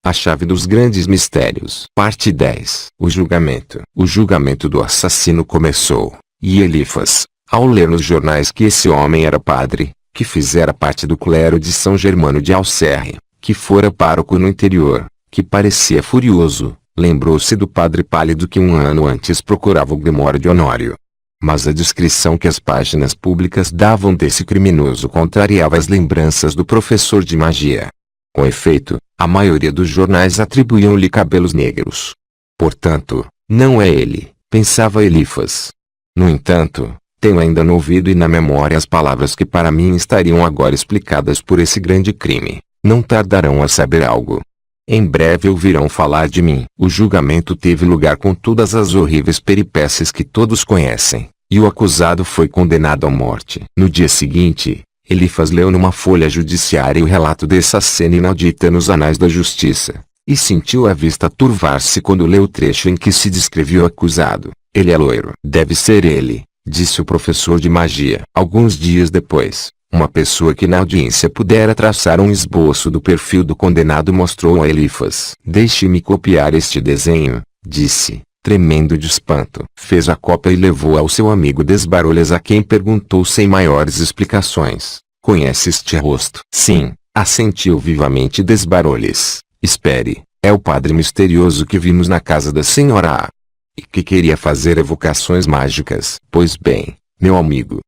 A chave dos grandes mistérios. Parte 10. O julgamento. O julgamento do assassino começou, e Elifas, ao ler nos jornais que esse homem era padre, que fizera parte do clero de São Germano de Auxerre, que fora pároco no interior, que parecia furioso, lembrou-se do padre pálido que um ano antes procurava o Grimório de Honório. Mas a descrição que as páginas públicas davam desse criminoso contrariava as lembranças do professor de magia. Com efeito, a maioria dos jornais atribuíam-lhe cabelos negros. Portanto, não é ele, pensava Elifas. No entanto, tenho ainda no ouvido e na memória as palavras que para mim estariam agora explicadas por esse grande crime. Não tardarão a saber algo. Em breve ouvirão falar de mim. O julgamento teve lugar com todas as horríveis peripécias que todos conhecem, e o acusado foi condenado à morte. No dia seguinte, Elifas leu numa folha judiciária o relato dessa cena inaudita nos anais da justiça, e sentiu a vista turvar-se quando leu o trecho em que se descrevia o acusado. Ele é loiro. Deve ser ele, disse o professor de magia. Alguns dias depois, uma pessoa que na audiência pudera traçar um esboço do perfil do condenado mostrou a Elifas. Deixe-me copiar este desenho, disse, tremendo de espanto. Fez a cópia e levou ao seu amigo Desbarolhas, a quem perguntou sem maiores explicações: conhece este rosto? Sim, assentiu vivamente Desbarolhas. Espere, é o padre misterioso que vimos na casa da senhora A. E que queria fazer evocações mágicas. Pois bem, meu amigo,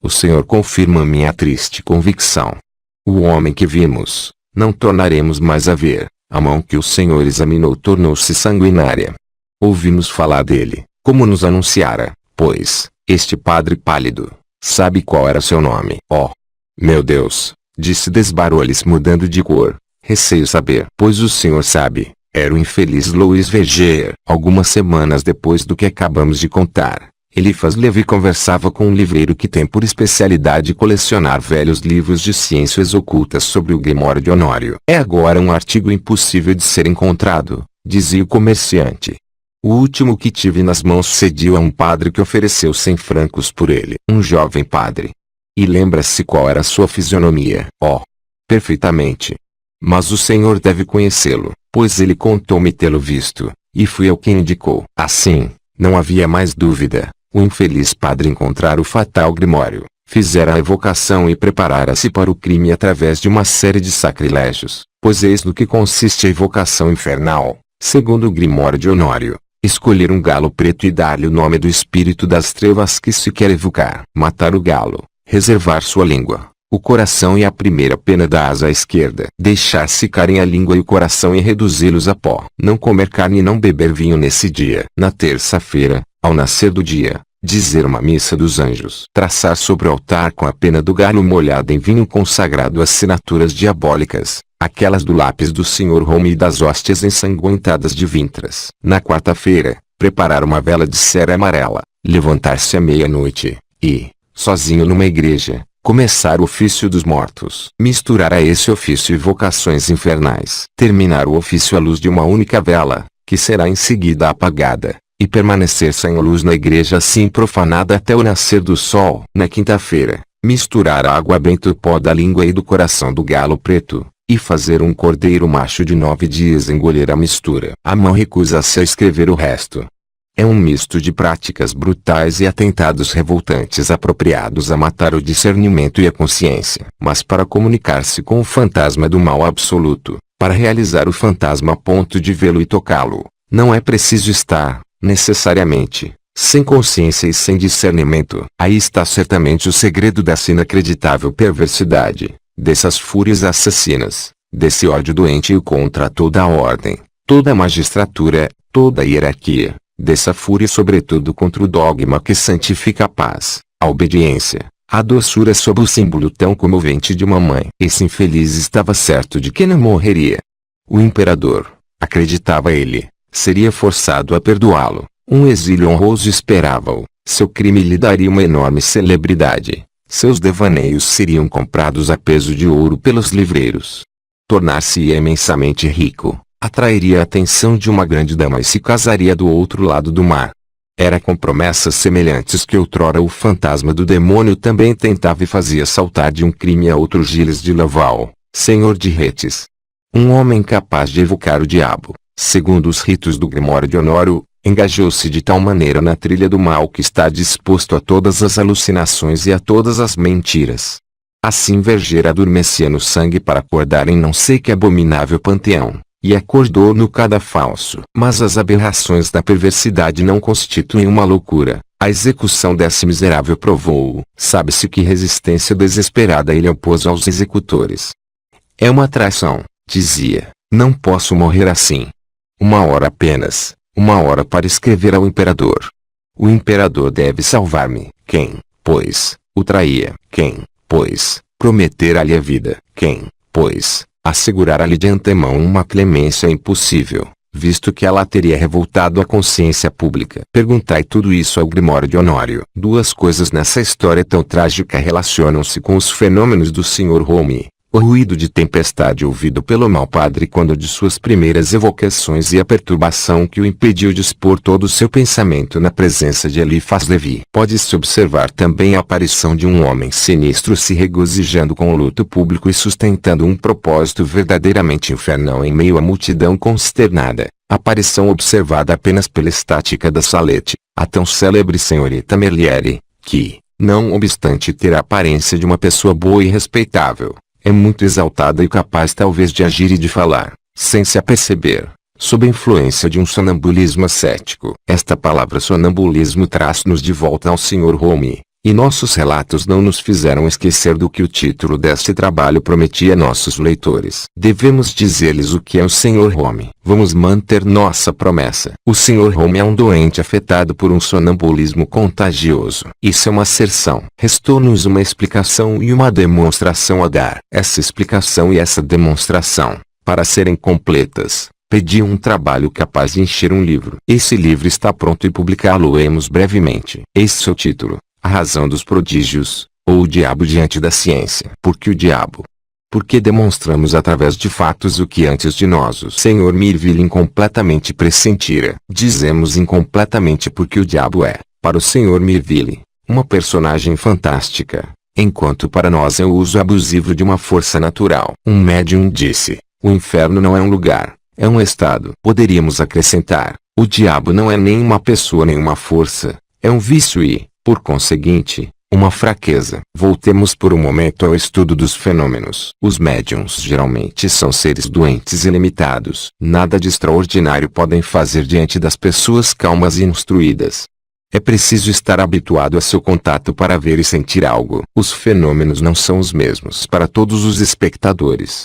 o senhor confirma minha triste convicção. O homem que vimos, não tornaremos mais a ver. A mão que o senhor examinou tornou-se sanguinária. Ouvimos falar dele, como nos anunciara, pois, este padre pálido, sabe qual era seu nome? Oh, meu Deus, disse Desbarolhas mudando de cor, receio saber. Pois o senhor sabe, era o infeliz Louis Verger. Algumas semanas depois do que acabamos de contar, Elifas Levi conversava com um livreiro que tem por especialidade colecionar velhos livros de ciências ocultas sobre o Grimório de Honório. É agora um artigo impossível de ser encontrado, dizia o comerciante. O último que tive nas mãos cediu a um padre que ofereceu 100 francos por ele. Um jovem padre. E lembra-se qual era sua fisionomia? Oh, perfeitamente. Mas o senhor deve conhecê-lo, pois ele contou-me tê-lo visto, e fui eu quem indicou. Assim, não havia mais dúvida. O infeliz padre encontrara o fatal Grimório, fizera a evocação e preparara-se para o crime através de uma série de sacrilégios, pois eis no que consiste a evocação infernal, segundo o Grimório de Honório: escolher um galo preto e dar-lhe o nome do espírito das trevas que se quer evocar. Matar o galo, reservar sua língua, o coração e a primeira pena da asa esquerda. Deixar secarem a língua e o coração e reduzi-los a pó. Não comer carne e não beber vinho nesse dia. Na terça-feira, ao nascer do dia, dizer uma missa dos anjos. Traçar sobre o altar com a pena do galo molhada em vinho consagrado as assinaturas diabólicas, aquelas do lápis do Sr. Home e das hóstias ensanguentadas de Vintras. Na quarta-feira, preparar uma vela de cera amarela, levantar-se à meia-noite, e, sozinho numa igreja, começar o ofício dos mortos. Misturar a esse ofício evocações infernais. Terminar o ofício à luz de uma única vela, que será em seguida apagada, e permanecer sem luz na igreja assim profanada até o nascer do sol. Na quinta-feira, misturar a água benta o pó da língua e do coração do galo preto, e fazer um cordeiro macho de 9 dias engolir a mistura. A mão recusa-se a escrever o resto. É um misto de práticas brutais e atentados revoltantes apropriados a matar o discernimento e a consciência. Mas para comunicar-se com o fantasma do mal absoluto, para realizar o fantasma a ponto de vê-lo e tocá-lo, não é preciso estar, necessariamente, sem consciência e sem discernimento. Aí está certamente o segredo dessa inacreditável perversidade, dessas fúrias assassinas, desse ódio doentio contra toda a ordem, toda a magistratura, toda a hierarquia, dessa fúria sobretudo contra o dogma que santifica a paz, a obediência, a doçura sob o símbolo tão comovente de uma mãe. Esse infeliz estava certo de que não morreria. O imperador, acreditava ele, seria forçado a perdoá-lo. Um exílio honroso esperava-o. Seu crime lhe daria uma enorme celebridade. Seus devaneios seriam comprados a peso de ouro pelos livreiros. Tornar-se-ia imensamente rico. Atrairia a atenção de uma grande dama e se casaria do outro lado do mar. Era com promessas semelhantes que outrora o fantasma do demônio também tentava e fazia saltar de um crime a outro Gilles de Laval, senhor de Retz. Um homem capaz de evocar o diabo, segundo os ritos do Grimório de Honório, engajou-se de tal maneira na trilha do mal que está disposto a todas as alucinações e a todas as mentiras. Assim Verger adormecia no sangue para acordar em não sei que abominável panteão, e acordou no cadafalso. Mas as aberrações da perversidade não constituem uma loucura. A execução desse miserável provou-o. Sabe-se que resistência desesperada ele opôs aos executores. É uma traição, dizia, não posso morrer assim. Uma hora apenas, uma hora para escrever ao imperador. O imperador deve salvar-me. Quem, pois, o traía? Quem, pois, prometera-lhe a vida? Quem, pois, assegurara-lhe de antemão uma clemência impossível, visto que ela teria revoltado a consciência pública? Perguntai tudo isso ao Grimório de Honório. Duas coisas nessa história tão trágica relacionam-se com os fenômenos do Sr. Home. O ruído de tempestade ouvido pelo mau padre quando de suas primeiras evocações e a perturbação que o impediu de expor todo o seu pensamento na presença de Eliphas Levi. Pode-se observar também a aparição de um homem sinistro se regozijando com o luto público e sustentando um propósito verdadeiramente infernal em meio à multidão consternada. Aparição observada apenas pela estática da Salete, a tão célebre senhorita Merliere, que, não obstante ter a aparência de uma pessoa boa e respeitável, é muito exaltada e capaz talvez de agir e de falar, sem se aperceber, sob a influência de um sonambulismo ascético. Esta palavra sonambulismo traz-nos de volta ao Sr. Home, e nossos relatos não nos fizeram esquecer do que o título deste trabalho prometia a nossos leitores. Devemos dizer-lhes o que é o Sr. Home. Vamos manter nossa promessa. O Sr. Home é um doente afetado por um sonambulismo contagioso. Isso é uma asserção. Restou-nos uma explicação e uma demonstração a dar. Essa explicação e essa demonstração, para serem completas, pediam um trabalho capaz de encher um livro. Esse livro está pronto e publicá-lo-emos brevemente. Esse é o título: A Razão dos Prodígios, ou o Diabo diante da Ciência. Por que o diabo? Porque demonstramos através de fatos o que antes de nós o Sr. Mirville incompletamente pressentira. Dizemos incompletamente porque o diabo é, para o Sr. Mirville, uma personagem fantástica, enquanto para nós é o uso abusivo de uma força natural. Um médium disse: o inferno não é um lugar, é um estado. Poderíamos acrescentar: o diabo não é nem uma pessoa nem uma força, é um vício e, por conseguinte, uma fraqueza. Voltemos por um momento ao estudo dos fenômenos. Os médiums geralmente são seres doentes e limitados. Nada de extraordinário podem fazer diante das pessoas calmas e instruídas. É preciso estar habituado a seu contato para ver e sentir algo. Os fenômenos não são os mesmos para todos os espectadores.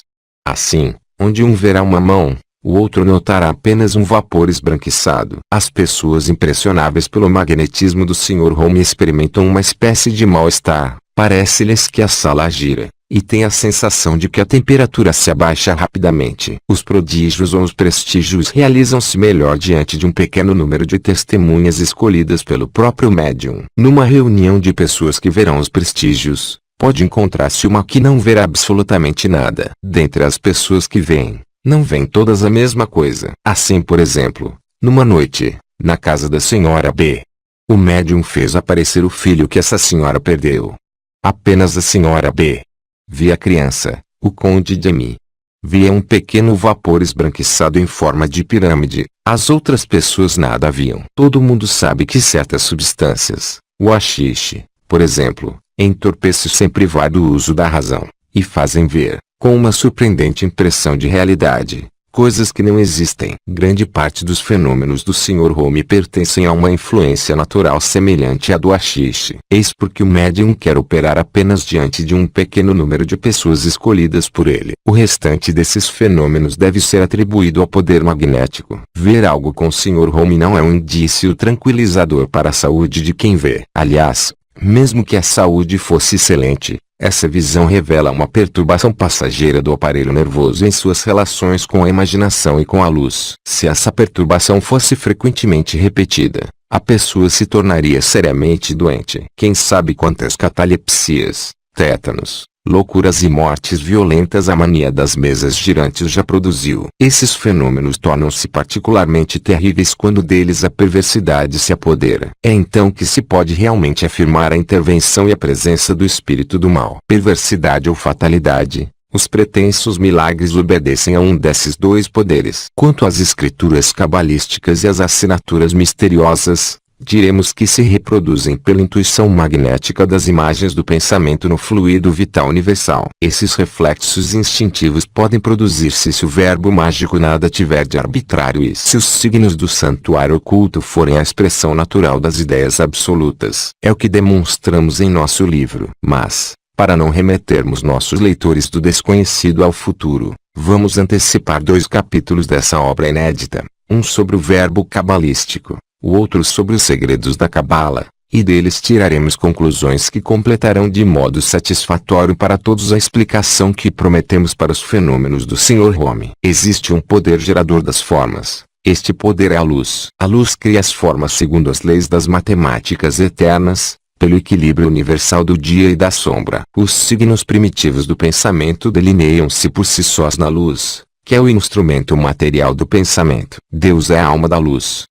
Assim, onde um verá uma mão, o outro notará apenas um vapor esbranquiçado. As pessoas impressionáveis pelo magnetismo do Sr. Home experimentam uma espécie de mal-estar. Parece-lhes que a sala gira, e têm a sensação de que a temperatura se abaixa rapidamente. Os prodígios ou os prestígios realizam-se melhor diante de um pequeno número de testemunhas escolhidas pelo próprio médium. Numa reunião de pessoas que verão os prestígios, pode encontrar-se uma que não verá absolutamente nada. Dentre as pessoas que veem, não vêm todas a mesma coisa. Assim, por exemplo, numa noite, na casa da senhora B, o médium fez aparecer o filho que essa senhora perdeu. Apenas a senhora B via a criança, o conde de M. Via um pequeno vapor esbranquiçado em forma de pirâmide. As outras pessoas nada viam. Todo mundo sabe que certas substâncias, o haxixe, por exemplo, entorpecem sem privar do uso da razão, e fazem ver, com uma surpreendente impressão de realidade, coisas que não existem. Grande parte dos fenômenos do Sr. Home pertencem a uma influência natural semelhante à do haxixe. Eis porque o médium quer operar apenas diante de um pequeno número de pessoas escolhidas por ele. O restante desses fenômenos deve ser atribuído ao poder magnético. Ver algo com o Sr. Home não é um indício tranquilizador para a saúde de quem vê. Aliás, mesmo que a saúde fosse excelente, essa visão revela uma perturbação passageira do aparelho nervoso em suas relações com a imaginação e com a luz. Se essa perturbação fosse frequentemente repetida, a pessoa se tornaria seriamente doente. Quem sabe quantas catalepsias, tétanos, loucuras e mortes violentas a mania das mesas girantes já produziu. Esses fenômenos tornam-se particularmente terríveis quando deles a perversidade se apodera. É então que se pode realmente afirmar a intervenção e a presença do espírito do mal. Perversidade ou fatalidade, Os pretensos milagres obedecem a um desses dois poderes. Quanto às escrituras cabalísticas e às assinaturas misteriosas, diremos que se reproduzem pela intuição magnética das imagens do pensamento no fluido vital universal. Esses reflexos instintivos podem produzir-se se o verbo mágico nada tiver de arbitrário e se os signos do santuário oculto forem a expressão natural das ideias absolutas. É o que demonstramos em nosso livro. Mas, para não remetermos nossos leitores do desconhecido ao futuro, vamos antecipar 2 capítulos dessa obra inédita, um sobre o verbo cabalístico, o outro sobre os segredos da cabala, e deles tiraremos conclusões que completarão de modo satisfatório para todos a explicação que prometemos para os fenômenos do Sr. Home. Existe um poder gerador das formas. Este poder é a luz. A luz cria as formas segundo as leis das matemáticas eternas, pelo equilíbrio universal do dia e da sombra. Os signos primitivos do pensamento delineiam-se por si sós na luz, que é o instrumento material do pensamento. Deus é a alma da luz.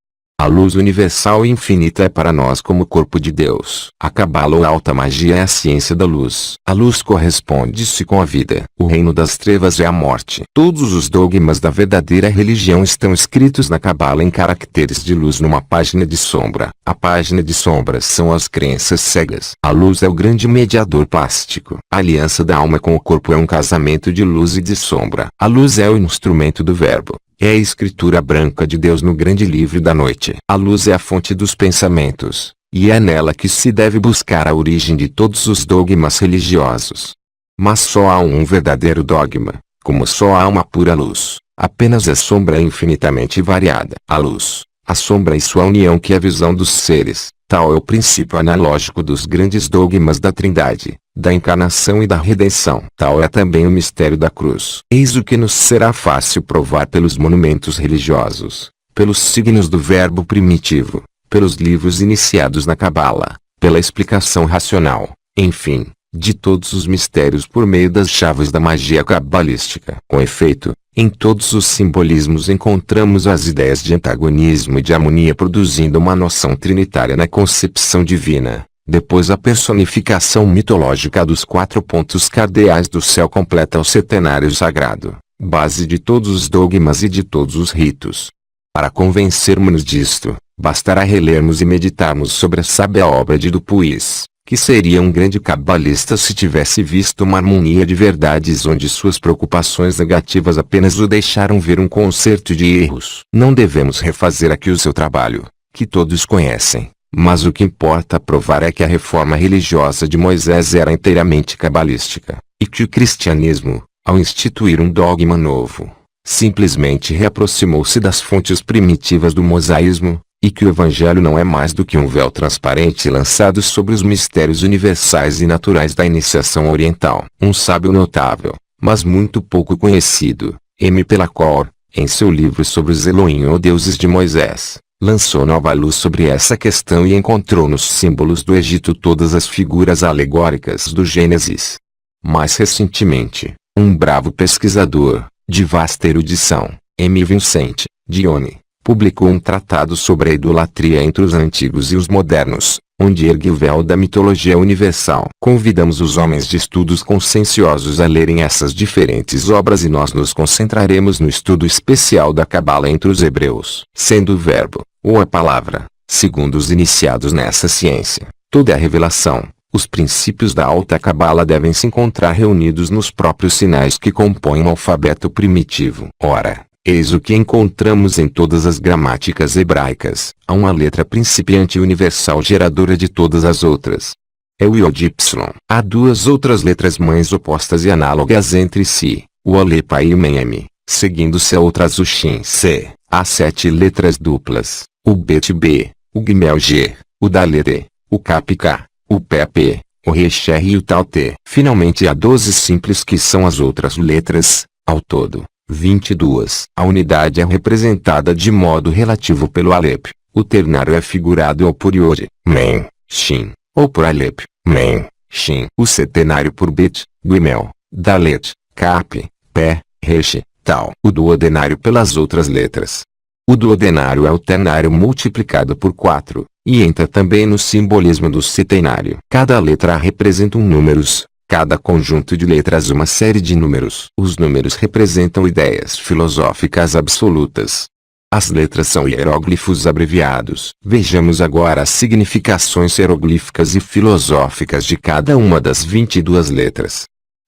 A luz universal e infinita é para nós como o corpo de Deus. A cabala ou alta magia é a ciência da luz. A luz corresponde-se com a vida. O reino das trevas é a morte. Todos os dogmas da verdadeira religião estão escritos na cabala em caracteres de luz numa página de sombra. A página de sombras são as crenças cegas. A luz é o grande mediador plástico. A aliança da alma com o corpo é um casamento de luz e de sombra. A luz é o instrumento do verbo. É a escritura branca de Deus no grande livro da noite. A luz é a fonte dos pensamentos, e é nela que se deve buscar a origem de todos os dogmas religiosos. Mas só há um verdadeiro dogma, como só há uma pura luz. Apenas a sombra é infinitamente variada. A luz, a sombra e sua união que é a visão dos seres, tal é o princípio analógico dos grandes dogmas da Trindade, da encarnação e da redenção. Tal é também o mistério da cruz. Eis o que nos será fácil provar pelos monumentos religiosos, pelos signos do verbo primitivo, pelos livros iniciados na cabala, pela explicação racional, enfim, de todos os mistérios por meio das chaves da magia cabalística. Com efeito, em todos os simbolismos encontramos as ideias de antagonismo e de harmonia produzindo uma noção trinitária na concepção divina. Depois a personificação mitológica dos 4 pontos cardeais do céu completa o setenário sagrado, base de todos os dogmas e de todos os ritos. Para convencermos-nos disto, bastará relermos e meditarmos sobre a sábia obra de Dupuis, que seria um grande cabalista se tivesse visto uma harmonia de verdades onde suas preocupações negativas apenas o deixaram ver um concerto de erros. Não devemos refazer aqui o seu trabalho, que todos conhecem. Mas o que importa provar é que a reforma religiosa de Moisés era inteiramente cabalística, e que o cristianismo, ao instituir um dogma novo, simplesmente reaproximou-se das fontes primitivas do mosaísmo, e que o evangelho não é mais do que um véu transparente lançado sobre os mistérios universais e naturais da iniciação oriental. Um sábio notável, mas muito pouco conhecido, M. Pelacor, em seu livro sobre os Elohim ou deuses de Moisés, lançou nova luz sobre essa questão e encontrou nos símbolos do Egito todas as figuras alegóricas do Gênesis. Mais recentemente, um bravo pesquisador, de vasta erudição, M. Vincent Dione, publicou um tratado sobre a idolatria entre os antigos e os modernos, onde ergue o véu da mitologia universal. Convidamos os homens de estudos conscienciosos a lerem essas diferentes obras e nós nos concentraremos no estudo especial da cabala entre os hebreus. Sendo o verbo, ou a palavra, segundo os iniciados nessa ciência, toda a revelação, os princípios da alta cabala devem se encontrar reunidos nos próprios sinais que compõem o alfabeto primitivo. Ora, eis o que encontramos em todas as gramáticas hebraicas. Há uma letra principiante universal geradora de todas as outras. É o Iod Y. Há 2 outras letras mães opostas e análogas entre si, o Aleph e o Mem M, seguindo-se a outras o Shin C. Há 7 letras duplas, o Bet B, o Gimel G, o Dalet D, o Kaf K, o Pé P, o Resh R e o Tal T. Finalmente há 12 simples que são as outras letras, ao todo 22. A unidade é representada de modo relativo pelo Aleph, o ternário é figurado ou por Iod, Mem, Shin, ou por Aleph, Mem, Shin. O setenário por Bet, Gimel, Dalet, Kaf, Pé, Resh, Tal. O duodenário pelas outras letras. O duodenário é o ternário multiplicado por 4, e entra também no simbolismo do setenário. Cada letra representa um números, Cada conjunto de letras uma série de números. Os números representam ideias filosóficas absolutas. As letras são hieróglifos abreviados. Vejamos agora as significações hieroglíficas e filosóficas de cada uma das 22 letras.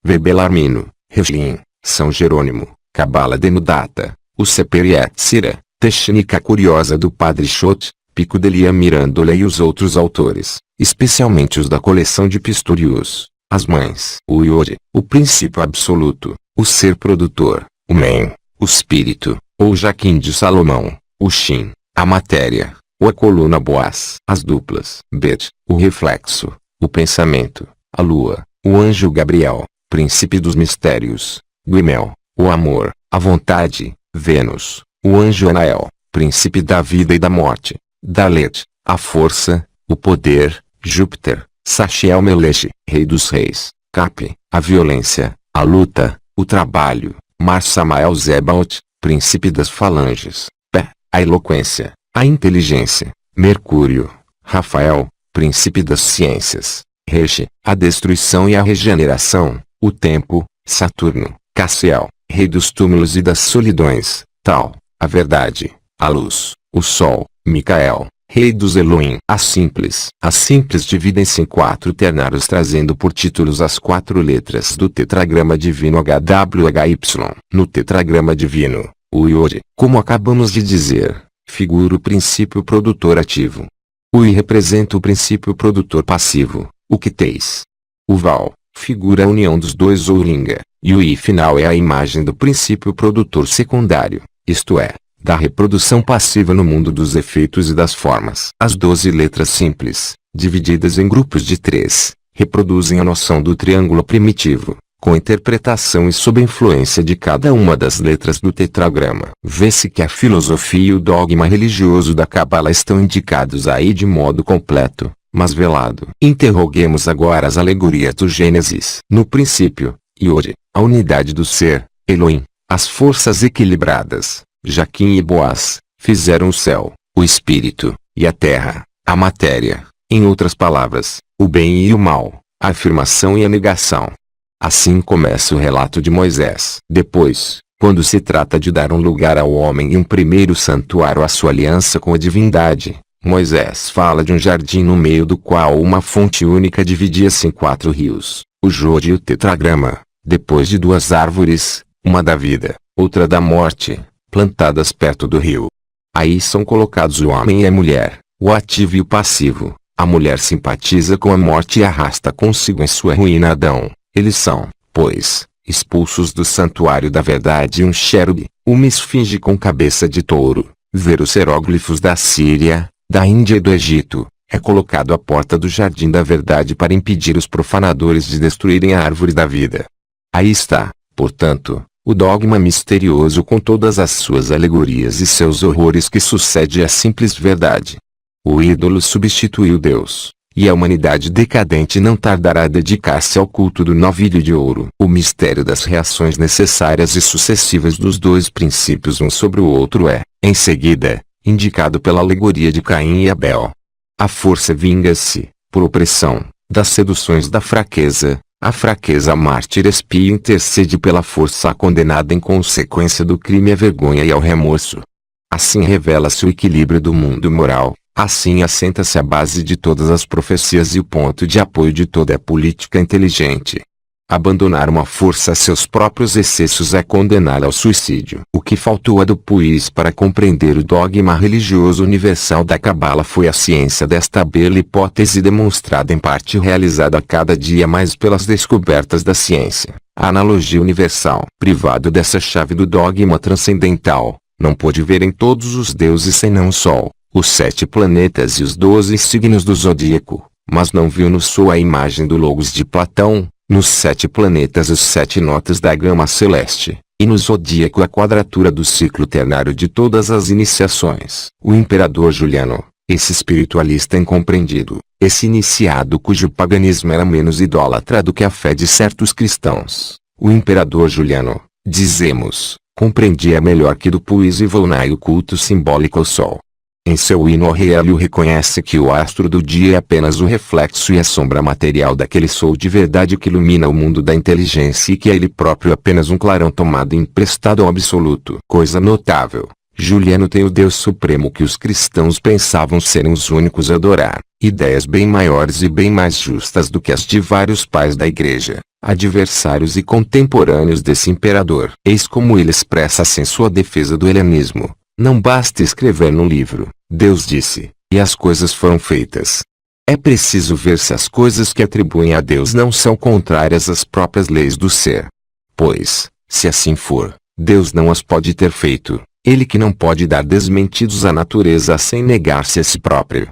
V. Belarmino, Regim, São Jerônimo, Cabala Denudata, o Seper Yetzirah, Technica Curiosa do Padre Schott, Pico Delia Mirandola e os outros autores, especialmente os da coleção de Pistorius, as mães. O Yod, o princípio absoluto, o ser produtor, o Men, o espírito, ou Jaquim de Salomão, o Shin, a matéria, ou a coluna Boaz. As duplas. Bet, o reflexo, o pensamento, a lua, o anjo Gabriel, príncipe dos mistérios. Guimel, o amor, a vontade. Vênus, o anjo Anael, príncipe da vida e da morte. Dalet, a força, o poder. Júpiter, Sachiel Melech, rei dos reis. Cap, a violência, a luta, o trabalho. Mar Samael Zebaot, príncipe das falanges. Pé, a eloquência, a inteligência. Mercúrio, Rafael, príncipe das ciências. Reche, a destruição e a regeneração. O tempo, Saturno, Cassiel, rei dos túmulos e das solidões. Tal, a verdade, a luz, o sol. Micael, rei dos Elohim. As simples dividem-se em 4 ternários, trazendo por títulos as 4 letras do tetragrama divino HWHY. No tetragrama divino, o Yod, como acabamos de dizer, figura o princípio produtor ativo. O I representa o princípio produtor passivo, o Kteiz. O Val, figura a união dos dois ou Linga, e o I final é a imagem do princípio produtor secundário, isto é, da reprodução passiva no mundo dos efeitos e das formas. As 12 letras simples, divididas em grupos de 3, reproduzem a noção do triângulo primitivo, com interpretação e sob influência de cada uma das letras do tetragrama. Vê-se que a filosofia e o dogma religioso da Cabala estão indicados aí de modo completo, mas velado. Interroguemos agora as alegorias do Gênesis. No princípio, Yod, a unidade do ser, Elohim, as forças equilibradas, Jaquim e Boaz, fizeram o céu, o espírito, e a terra, a matéria. Em outras palavras, o bem e o mal, a afirmação e a negação. Assim começa o relato de Moisés. Depois, quando se trata de dar um lugar ao homem e um primeiro santuário à sua aliança com a divindade, Moisés fala de um jardim no meio do qual uma fonte única dividia-se em 4 rios, o Jod e o tetragrama, depois de 2 árvores, uma da vida, outra da morte, plantadas perto do rio. Aí são colocados o homem e a mulher, o ativo e o passivo. A mulher simpatiza com a morte e arrasta consigo em sua ruína Adão. Eles são, pois, expulsos do santuário da verdade e um cherube, uma esfinge com cabeça de touro. Ver os hieróglifos da Síria, da Índia e do Egito, é colocado à porta do jardim da verdade para impedir os profanadores de destruírem a árvore da vida. Aí está, portanto, o dogma misterioso com todas as suas alegorias e seus horrores que sucede à simples verdade. O ídolo substituiu Deus, e a humanidade decadente não tardará a dedicar-se ao culto do novilho de ouro. O mistério das reações necessárias e sucessivas dos 2 princípios um sobre o outro é, em seguida, indicado pela alegoria de Caim e Abel. A força vinga-se, por opressão, das seduções da fraqueza. A fraqueza mártir expia e intercede pela força condenada em consequência do crime à vergonha e ao remorso. Assim revela-se o equilíbrio do mundo moral, assim assenta-se a base de todas as profecias e o ponto de apoio de toda a política inteligente. Abandonar uma força a seus próprios excessos é condená-la ao suicídio. O que faltou a Dupuis para compreender o dogma religioso universal da Cabala foi a ciência desta bela hipótese demonstrada em parte realizada a cada dia mais pelas descobertas da ciência. A analogia universal, privado dessa chave do dogma transcendental, não pôde ver em todos os deuses senão o Sol, os 7 planetas e os 12 signos do zodíaco, mas não viu no Sol a imagem do Logos de Platão, nos 7 planetas as 7 notas da gama celeste, e no zodíaco a quadratura do ciclo ternário de todas as iniciações. O imperador Juliano, esse espiritualista incompreendido, esse iniciado cujo paganismo era menos idólatra do que a fé de certos cristãos, o imperador Juliano, dizemos, compreendia melhor que Dupuis e Volney o culto simbólico ao Sol. Em seu hino ao rei Hélio reconhece que o astro do dia é apenas o reflexo e a sombra material daquele sol de verdade que ilumina o mundo da inteligência e que é ele próprio apenas um clarão tomado emprestado ao absoluto. Coisa notável, Juliano tem o Deus Supremo que os cristãos pensavam serem os únicos a adorar, ideias bem maiores e bem mais justas do que as de vários pais da igreja, adversários e contemporâneos desse imperador. Eis como ele expressa-se em sua defesa do helenismo. Não basta escrever no livro, Deus disse, e as coisas foram feitas. É preciso ver se as coisas que atribuem a Deus não são contrárias às próprias leis do ser. Pois, se assim for, Deus não as pode ter feito, ele que não pode dar desmentidos à natureza sem negar-se a si próprio.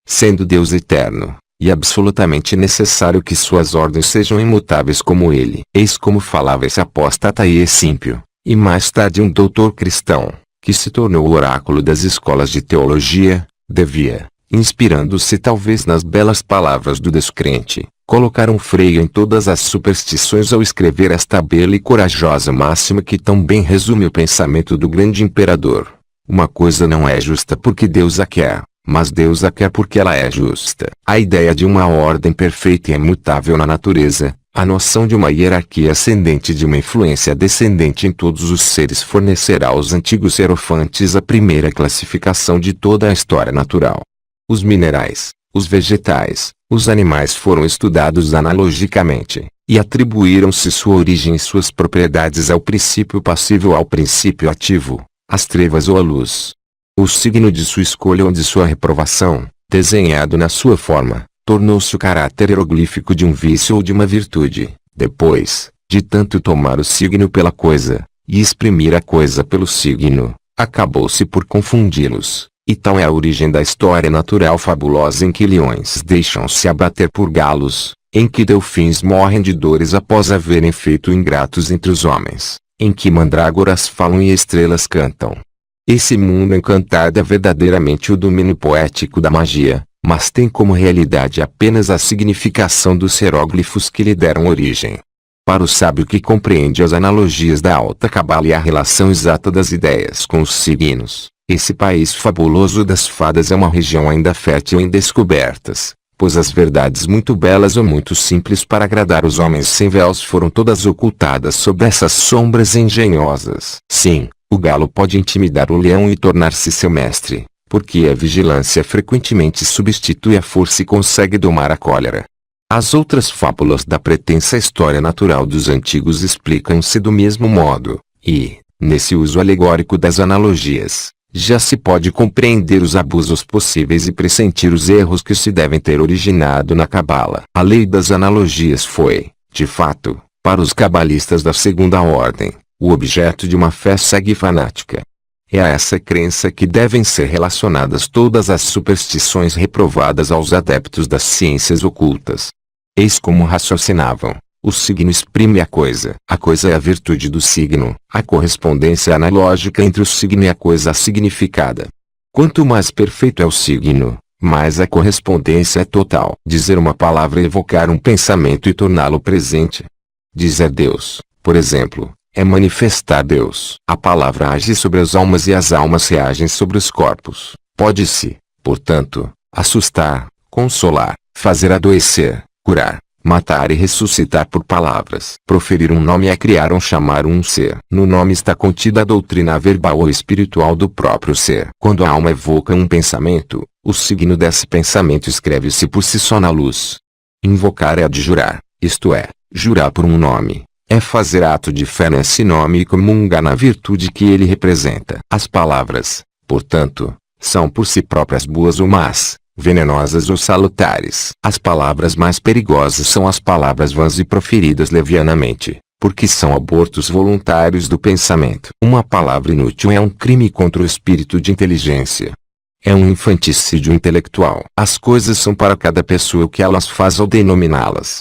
Sendo Deus eterno, e absolutamente necessário que suas ordens sejam imutáveis como ele. Eis como falava esse apóstata e esse ímpio, e mais tarde um doutor cristão, que se tornou o oráculo das escolas de teologia, devia, inspirando-se talvez nas belas palavras do descrente, colocar um freio em todas as superstições ao escrever esta bela e corajosa máxima que tão bem resume o pensamento do grande imperador. Uma coisa não é justa porque Deus a quer, mas Deus a quer porque ela é justa. A ideia de uma ordem perfeita e imutável na natureza, a noção de uma hierarquia ascendente e de uma influência descendente em todos os seres fornecerá aos antigos hierofantes a primeira classificação de toda a história natural. Os minerais, os vegetais, os animais foram estudados analogicamente, e atribuíram-se sua origem e suas propriedades ao princípio passivo ou ao princípio ativo, às trevas ou à luz. O signo de sua escolha ou de sua reprovação, desenhado na sua forma, tornou-se o caráter hieroglífico de um vício ou de uma virtude. Depois, de tanto tomar o signo pela coisa, e exprimir a coisa pelo signo, acabou-se por confundi-los, e tal é a origem da história natural fabulosa em que leões deixam-se abater por galos, em que delfins morrem de dores após haverem feito ingratos entre os homens, em que mandrágoras falam e estrelas cantam. Esse mundo encantado é verdadeiramente o domínio poético da magia, mas tem como realidade apenas a significação dos hieróglifos que lhe deram origem. Para o sábio que compreende as analogias da alta cabala e a relação exata das ideias com os signos, esse país fabuloso das fadas é uma região ainda fértil em descobertas, pois as verdades muito belas ou muito simples para agradar os homens sem véus foram todas ocultadas sob essas sombras engenhosas. Sim, o galo pode intimidar o leão e tornar-se seu mestre, porque a vigilância frequentemente substitui a força e consegue domar a cólera. As outras fábulas da pretensa história natural dos antigos explicam-se do mesmo modo, e, nesse uso alegórico das analogias, já se pode compreender os abusos possíveis e pressentir os erros que se devem ter originado na cabala. A lei das analogias foi, de fato, para os cabalistas da segunda ordem, o objeto de uma fé cega e fanática. É a essa crença que devem ser relacionadas todas as superstições reprovadas aos adeptos das ciências ocultas. Eis como raciocinavam. O signo exprime a coisa é a virtude do signo, a correspondência analógica entre o signo e a coisa significada. Quanto mais perfeito é o signo, mais a correspondência é total. Dizer uma palavra é evocar um pensamento e torná-lo presente. Dizer Deus, por exemplo, é manifestar Deus. A palavra age sobre as almas e as almas reagem sobre os corpos. Pode-se, portanto, assustar, consolar, fazer adoecer, curar, matar e ressuscitar por palavras. Proferir um nome é criar ou chamar um ser. No nome está contida a doutrina verbal ou espiritual do próprio ser. Quando a alma evoca um pensamento, o signo desse pensamento escreve-se por si só na luz. Invocar é adjurar, isto é, jurar por um nome. É fazer ato de fé nesse nome e comungar na virtude que ele representa. As palavras, portanto, são por si próprias boas ou más, venenosas ou salutares. As palavras mais perigosas são as palavras vãs e proferidas levianamente, porque são abortos voluntários do pensamento. Uma palavra inútil é um crime contra o espírito de inteligência. É um infanticídio intelectual. As coisas são para cada pessoa o que elas faz ao denominá-las.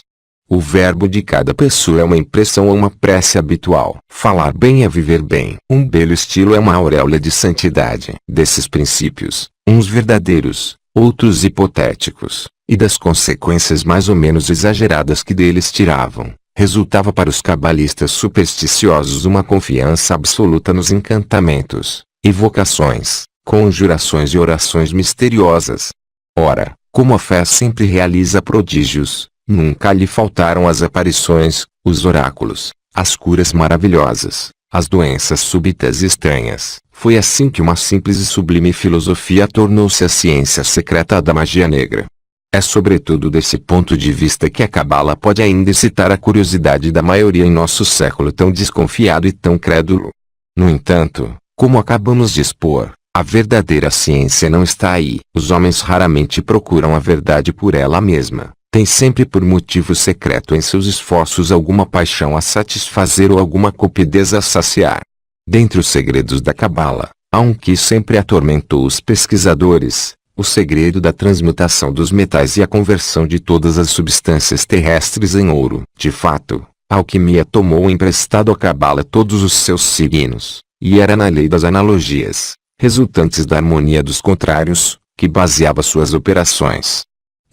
O verbo de cada pessoa é uma impressão ou uma prece habitual. Falar bem é viver bem. Um belo estilo é uma auréola de santidade. Desses princípios, uns verdadeiros, outros hipotéticos, e das consequências mais ou menos exageradas que deles tiravam, resultava para os cabalistas supersticiosos uma confiança absoluta nos encantamentos, evocações, conjurações e orações misteriosas. Ora, como a fé sempre realiza prodígios, nunca lhe faltaram as aparições, os oráculos, as curas maravilhosas, as doenças súbitas e estranhas. Foi assim que uma simples e sublime filosofia tornou-se a ciência secreta da magia negra. É sobretudo desse ponto de vista que a cabala pode ainda excitar a curiosidade da maioria em nosso século tão desconfiado e tão crédulo. No entanto, como acabamos de expor, a verdadeira ciência não está aí. Os homens raramente procuram a verdade por ela mesma. Tem sempre por motivo secreto em seus esforços alguma paixão a satisfazer ou alguma cupidez a saciar. Dentre os segredos da cabala, há um que sempre atormentou os pesquisadores: o segredo da transmutação dos metais e a conversão de todas as substâncias terrestres em ouro. De fato, a alquimia tomou emprestado à cabala todos os seus signos, e era na lei das analogias, resultantes da harmonia dos contrários, que baseava suas operações.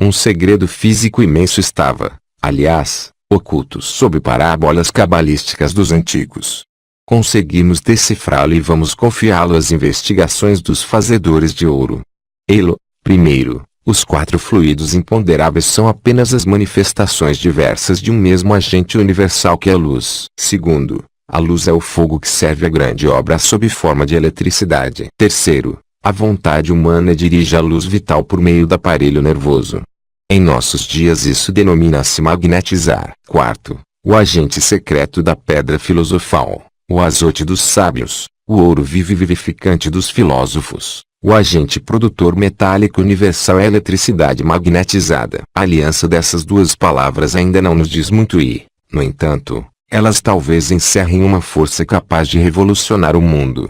Um segredo físico imenso estava, aliás, oculto sob parábolas cabalísticas dos antigos. Conseguimos decifrá-lo e vamos confiá-lo às investigações dos fazedores de ouro. Elo, primeiro, os 4 fluidos imponderáveis são apenas as manifestações diversas de um mesmo agente universal que é a luz. Segundo, a luz é o fogo que serve à grande obra sob forma de eletricidade. Terceiro, a vontade humana dirige a luz vital por meio do aparelho nervoso. Em nossos dias isso denomina-se magnetizar. Quarto, o agente secreto da pedra filosofal, o azote dos sábios, o ouro vivo e vivificante dos filósofos. O agente produtor metálico universal é a eletricidade magnetizada. A aliança dessas duas palavras ainda não nos diz muito e, no entanto, elas talvez encerrem uma força capaz de revolucionar o mundo.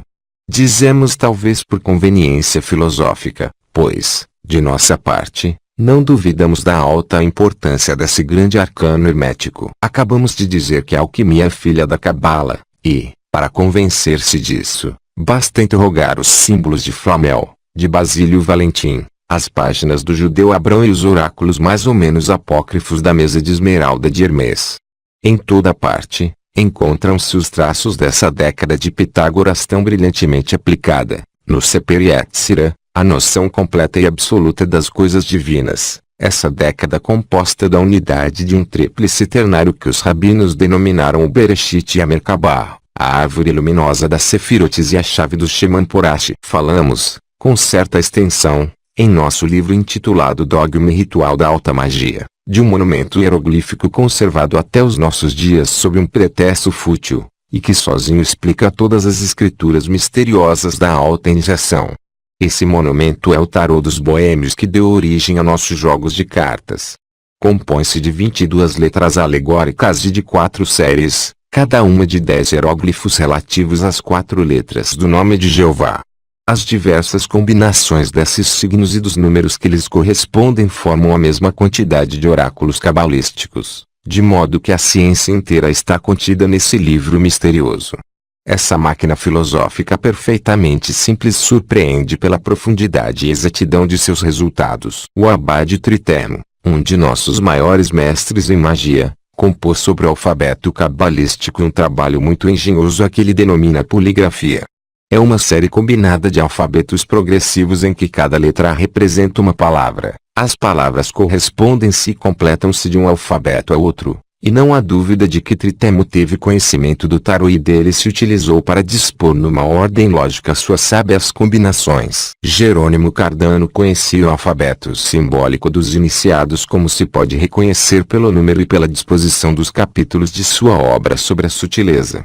Dizemos talvez por conveniência filosófica, pois, de nossa parte, não duvidamos da alta importância desse grande arcano hermético. Acabamos de dizer que a alquimia é filha da cabala, e, para convencer-se disso, basta interrogar os símbolos de Flamel, de Basílio Valentim, as páginas do judeu Abrão e os oráculos mais ou menos apócrifos da mesa de esmeralda de Hermès. Em toda parte, encontram-se os traços dessa década de Pitágoras tão brilhantemente aplicada, no Seper e Étcira, a noção completa e absoluta das coisas divinas, essa década composta da unidade de um tríplice ternário que os rabinos denominaram o Bereshit e a Merkabah, a árvore luminosa das Sefirotes e a chave do Shemanporash. Falamos, com certa extensão, em nosso livro intitulado Dogma e Ritual da Alta Magia, de um monumento hieroglífico conservado até os nossos dias sob um pretexto fútil, e que sozinho explica todas as escrituras misteriosas da alta iniciação. Esse monumento é o tarô dos boêmios que deu origem a nossos jogos de cartas. Compõe-se de 22 letras alegóricas e de 4 séries, cada uma de 10 hieróglifos relativos às 4 letras do nome de Jeová. As diversas combinações desses signos e dos números que lhes correspondem formam a mesma quantidade de oráculos cabalísticos, de modo que a ciência inteira está contida nesse livro misterioso. Essa máquina filosófica perfeitamente simples surpreende pela profundidade e exatidão de seus resultados. O Abade Tritemo, um de nossos maiores mestres em magia, compôs sobre o alfabeto cabalístico um trabalho muito engenhoso a que ele denomina poligrafia. É uma série combinada de alfabetos progressivos em que cada letra representa uma palavra. As palavras correspondem-se e completam-se de um alfabeto a outro. E não há dúvida de que Tritemo teve conhecimento do tarô e dele se utilizou para dispor numa ordem lógica suas sábias combinações. Jerônimo Cardano conhecia o alfabeto simbólico dos iniciados como se pode reconhecer pelo número e pela disposição dos capítulos de sua obra sobre a sutileza.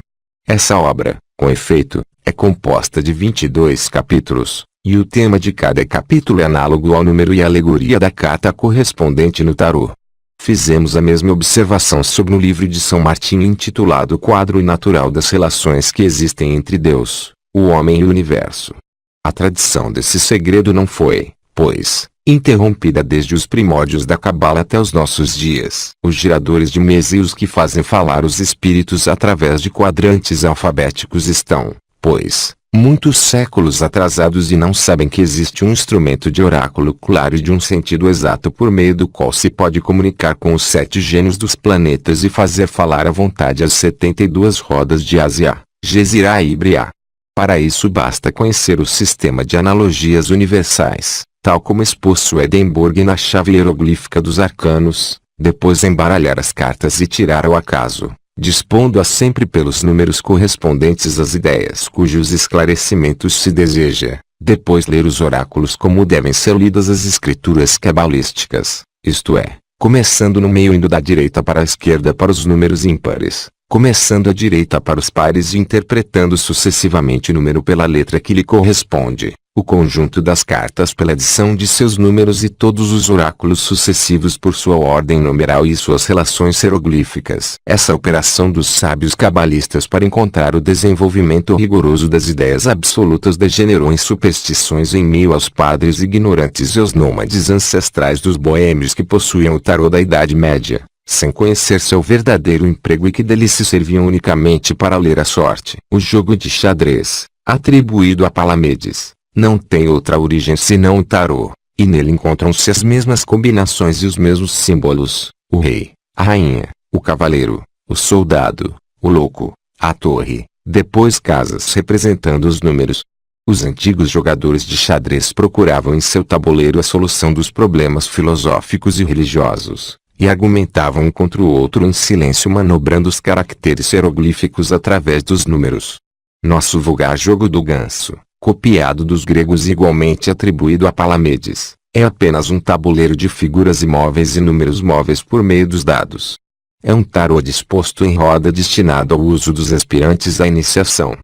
Essa obra, com efeito, é composta de 22 capítulos, e o tema de cada capítulo é análogo ao número e alegoria da carta correspondente no tarô. Fizemos a mesma observação sobre o livro de São Martinho intitulado Quadro Natural das Relações que existem entre Deus, o homem e o universo. A tradição desse segredo não foi, pois, interrompida desde os primórdios da cabala até os nossos dias. Os giradores de mesa e os que fazem falar os espíritos através de quadrantes alfabéticos estão, pois, muitos séculos atrasados e não sabem que existe um instrumento de oráculo claro e de um sentido exato por meio do qual se pode comunicar com os 7 gênios dos planetas e fazer falar à vontade as 72 rodas de Ásia, Gezirah e Briah. Para isso basta conhecer o sistema de analogias universais, tal como exposto Edinburgh na chave hieroglífica dos arcanos, depois embaralhar as cartas e tirar ao acaso, dispondo-as sempre pelos números correspondentes às ideias cujos esclarecimentos se deseja, depois ler os oráculos como devem ser lidas as escrituras cabalísticas, isto é, começando no meio indo da direita para a esquerda para os números ímpares, começando à direita para os pares e interpretando sucessivamente o número pela letra que lhe corresponde, o conjunto das cartas pela adição de seus números e todos os oráculos sucessivos por sua ordem numeral e suas relações hieroglíficas. Essa operação dos sábios cabalistas para encontrar o desenvolvimento rigoroso das ideias absolutas degenerou em superstições em meio aos padres ignorantes e aos nômades ancestrais dos boêmios que possuíam o tarô da Idade Média, sem conhecer seu verdadeiro emprego e que dele se serviam unicamente para ler a sorte. O jogo de xadrez, atribuído a Palamedes, não tem outra origem senão o tarô, e nele encontram-se as mesmas combinações e os mesmos símbolos: o rei, a rainha, o cavaleiro, o soldado, o louco, a torre, depois casas representando os números. Os antigos jogadores de xadrez procuravam em seu tabuleiro a solução dos problemas filosóficos e religiosos, e argumentavam um contra o outro em silêncio manobrando os caracteres hieroglíficos através dos números. Nosso vulgar jogo do ganso, copiado dos gregos e igualmente atribuído a Palamedes, é apenas um tabuleiro de figuras imóveis e números móveis por meio dos dados. É um tarô disposto em roda destinado ao uso dos aspirantes à iniciação.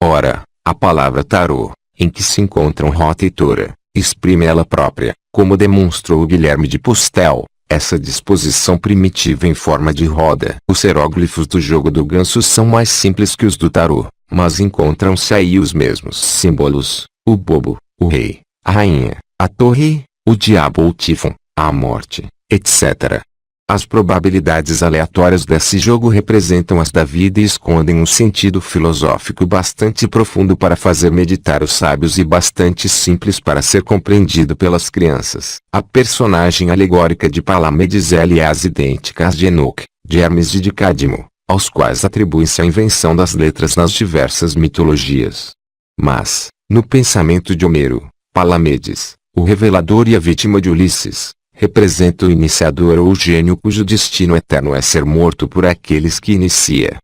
Ora, a palavra tarô, em que se encontram rota e tora, exprime ela própria, como demonstrou Guilherme de Postel, essa disposição primitiva em forma de roda. Os hieróglifos do jogo do ganso são mais simples que os do tarô, mas encontram-se aí os mesmos símbolos: o bobo, o rei, a rainha, a torre, o diabo ou tifon, a morte, etc. As probabilidades aleatórias desse jogo representam as da vida e escondem um sentido filosófico bastante profundo para fazer meditar os sábios e bastante simples para ser compreendido pelas crianças. A personagem alegórica de Palamedes é as idênticas de Enoque, de Hermes e de Cadmo, aos quais atribui-se a invenção das letras nas diversas mitologias. Mas, no pensamento de Homero, Palamedes, o revelador e a vítima de Ulisses, representa o iniciador ou o gênio cujo destino eterno é ser morto por aqueles que inicia.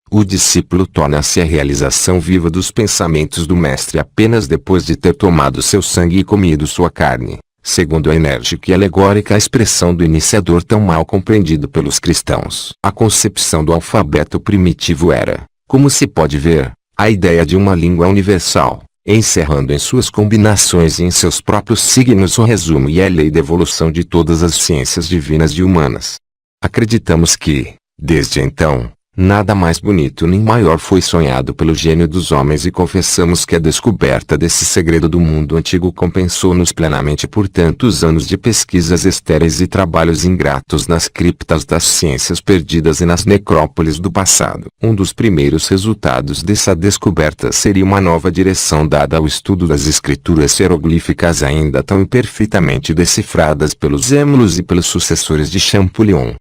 O discípulo torna-se a realização viva dos pensamentos do mestre apenas depois de ter tomado seu sangue e comido sua carne, segundo a enérgica e alegórica expressão do iniciador tão mal compreendido pelos cristãos. A concepção do alfabeto primitivo era, como se pode ver, a ideia de uma língua universal, encerrando em suas combinações e em seus próprios signos o resumo e a lei da evolução de todas as ciências divinas e humanas. Acreditamos que, desde então, nada mais bonito nem maior foi sonhado pelo gênio dos homens e confessamos que a descoberta desse segredo do mundo antigo compensou-nos plenamente por tantos anos de pesquisas estéreis e trabalhos ingratos nas criptas das ciências perdidas e nas necrópolis do passado. Um dos primeiros resultados dessa descoberta seria uma nova direção dada ao estudo das escrituras hieroglíficas ainda tão imperfeitamente decifradas pelos émulos e pelos sucessores de Champollion.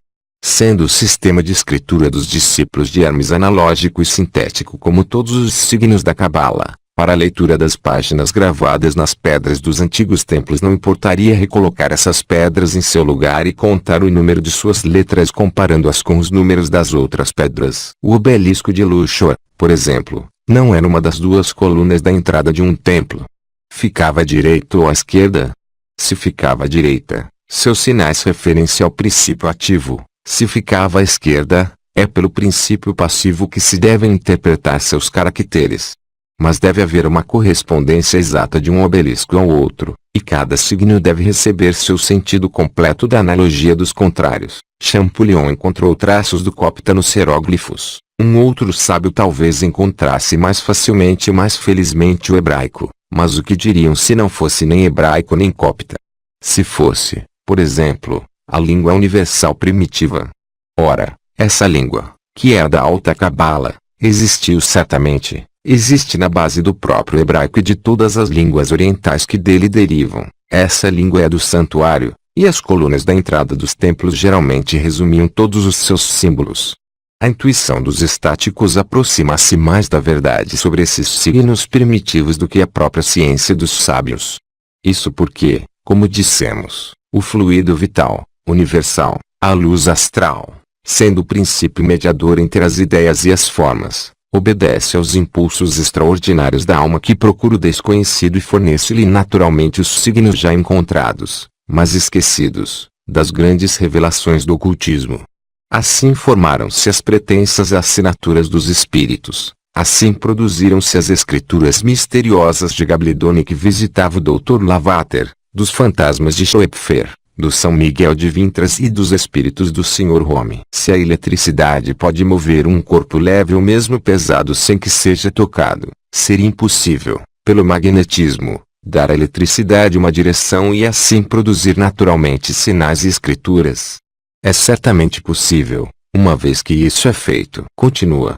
Sendo o sistema de escritura dos discípulos de Hermes analógico e sintético como todos os signos da Cabala, para a leitura das páginas gravadas nas pedras dos antigos templos não importaria recolocar essas pedras em seu lugar e contar o número de suas letras comparando-as com os números das outras pedras. O obelisco de Luxor, por exemplo, não era uma das duas colunas da entrada de um templo. Ficava à direita ou à esquerda? Se ficava à direita, seus sinais referem-se ao princípio ativo. Se ficava à esquerda, é pelo princípio passivo que se devem interpretar seus caracteres. Mas deve haver uma correspondência exata de um obelisco ao outro, e cada signo deve receber seu sentido completo da analogia dos contrários. Champollion encontrou traços do copta nos hieróglifos. Um outro sábio talvez encontrasse mais facilmente e mais felizmente o hebraico, mas o que diriam se não fosse nem hebraico nem copta? Se fosse, por exemplo, a língua universal primitiva. Ora, essa língua, que é a da alta cabala, existiu certamente, existe na base do próprio hebraico e de todas as línguas orientais que dele derivam. Essa língua é do santuário, e as colunas da entrada dos templos geralmente resumiam todos os seus símbolos. A intuição dos estáticos aproxima-se mais da verdade sobre esses signos primitivos do que a própria ciência dos sábios. Isso porque, como dissemos, o fluido vital, universal, a luz astral, sendo o princípio mediador entre as ideias e as formas, obedece aos impulsos extraordinários da alma que procura o desconhecido e fornece-lhe naturalmente os signos já encontrados, mas esquecidos, das grandes revelações do ocultismo. Assim formaram-se as pretensas assinaturas dos espíritos, assim produziram-se as escrituras misteriosas de Gabaldon que visitava o Dr. Lavater, dos fantasmas de Schoepfer, do São Miguel de Vintras e dos espíritos do Sr. Home. Se a eletricidade pode mover um corpo leve ou mesmo pesado sem que seja tocado, seria impossível, pelo magnetismo, dar à eletricidade uma direção e assim produzir naturalmente sinais e escrituras. É certamente possível, uma vez que isso é feito. Continua.